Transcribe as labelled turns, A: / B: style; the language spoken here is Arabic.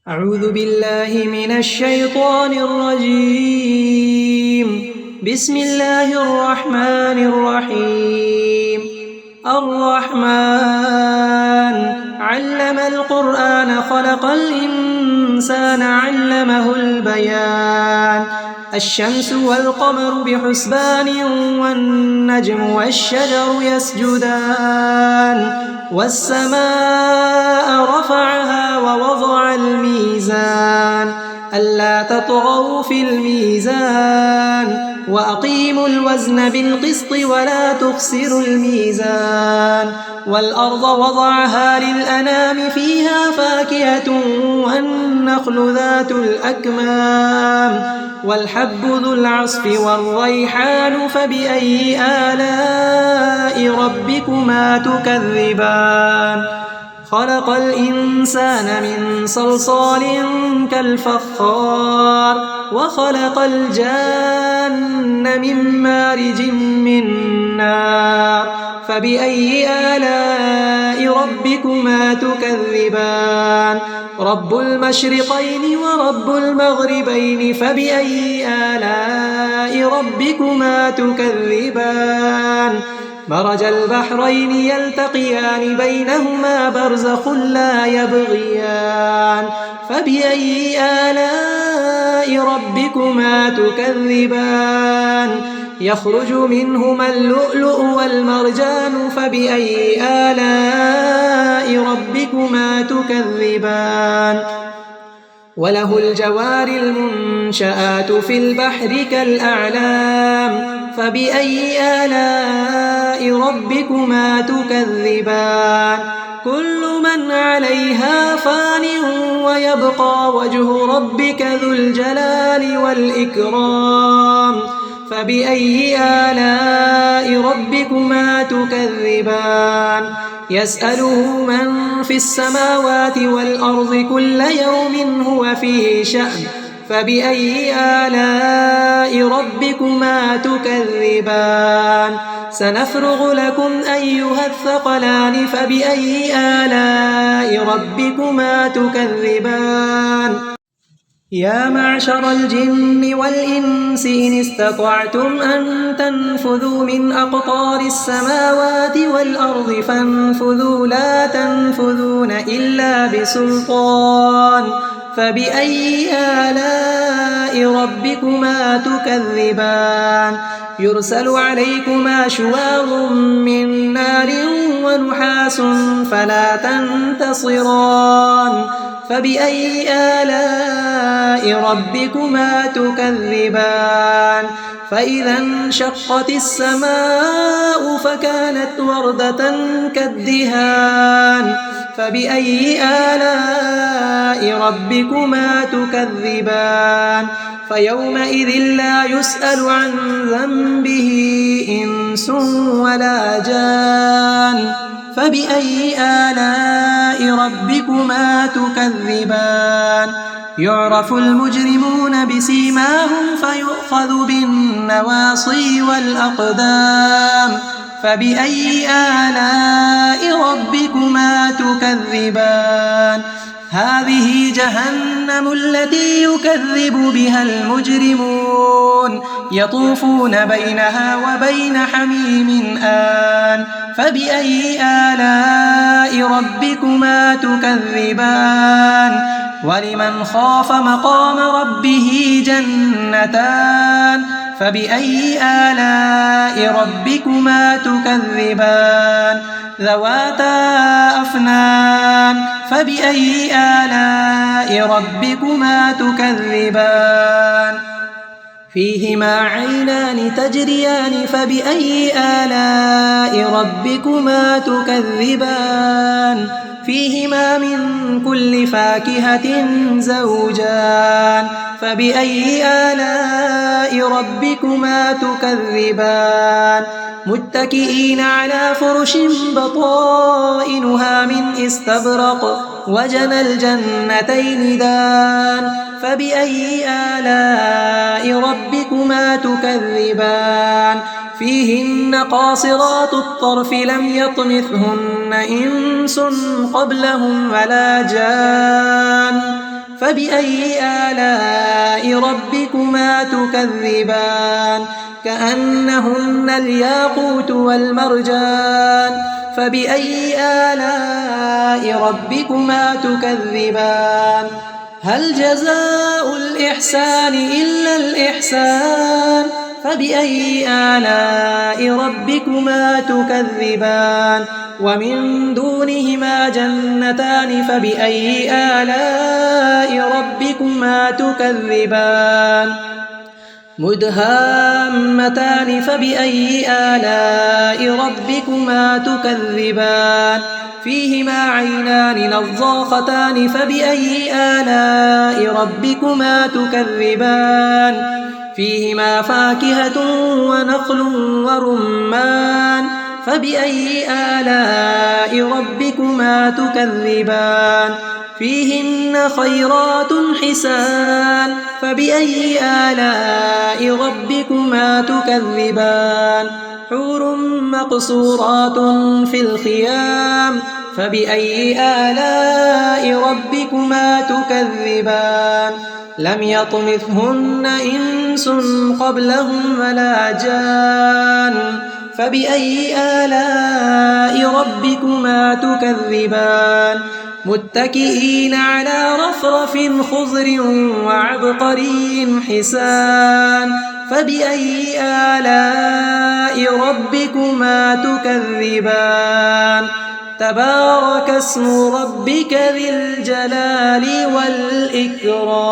A: أعوذ بالله من الشيطان الرجيم. بسم الله الرحمن الرحيم. الرحمن علم القرآن خلق الإنسان علمه البيان. الشمس والقمر بحسبان والنجم والشجر يسجدان والسماء رفعها ووضع الميزان ألا تطغوا في الميزان وأقيموا الوزن بالقسط ولا تخسروا الميزان والأرض وضعها للأنام فيها فاكهة والنخل ذات الأكمام والحب ذو العصف والريحان فبأي آلاء ربكما تكذبان خلق الإنسان من صلصال كالفخار وخلق الجان من مارج من نار فبأي آلاء ربكما تكذبان رب المشرقين ورب المغربين فبأي آلاء ربكما تكذبان مرج البحرين يلتقيان بينهما برزخ لا يبغيان فبأي آلاء ربكما تكذبان يخرج منهما اللؤلؤ والمرجان فبأي آلاء ربكما تكذبان وله الجوار المنشآت في البحر كالأعلام فبأي آلاء ربكما تكذبان كل من عليها فان ويبقى وجه ربك ذو الجلال والإكرام فبأي آلاء ربكما تكذبان يسأله من في السماوات والأرض كل يوم هو في شأن فبأي آلاء ربكما تكذبان سنفرغ لكم أيها الثقلان فبأي آلاء ربكما تكذبان يا معشر الجن والإنس إن استطعتم أن تنفذوا من أقطار السماوات والأرض فانفذوا لا تنفذون إلا بسلطان فبأي آلاء ربكما تكذبان يرسل عليكما شواظ من نار ونحاس فلا تنتصران فبأي آلاء ربكما تكذبان فإذا انشقت السماء فكانت وردة كالدهان فبأي آلاء ربكما تكذبان فيومئذ ربكما يسأل عن ذنبه إنس ولا جان فبأي آلاء ربكما تكذبان يعرف المجرمون بسيماهم فيؤخذ بالنواصي والأقدام فبأي آلاء ربكما تكذبان هذه جهنم التي يكذب بها المجرمون يطوفون بينها وبين حميم آن فبأي آلاء ربكما تكذبان ولمن خاف مقام ربه جنتان فبأي آلاء ربكما تكذبان ذواتا أفنان فبأي آلاء ربكما تكذبان فيهما عينان تجريان فبأي آلاء ربكما تكذبان فيهما من كل فاكهة زوجان فبأي آلاء ربكما تكذبان متكئين على فرش بطائنها من استبرق وجنى الجنتين دان فبأي آلاء ربكما تكذبان فيهن قاصرات الطرف لم يطمثهن إنس قبلهم ولا جان فبأي آلاء ربكما تكذبان كأنهن الياقوت والمرجان فبأي آلاء ربكما تكذبان هل جزاء الإحسان إلا الإحسان فبأي آلاء ربكما تكذبان ومن دونهما جنتان فبأي آلاء ربكما تكذبان مدهامتان فبأي آلاء ربكما تكذبان فيهما عينان نضاختان فبأي آلاء ربكما تكذبان فيهما فاكهة ونخل ورمان فبأي آلاء ربكما تكذبان فيهن خيرات حسان فبأي آلاء ربكما تكذبان حور مقصورات في الخيام فبأي آلاء ربكما تكذبان لم يطمثهن إنس قبلهم ولا جان فبأي آلاء ربكما تكذبان متكئين على رفرف خضر وعبقري حسان فبأي آلاء ربكما تكذبان تبارك اسم ربك ذي الجلال والإكرام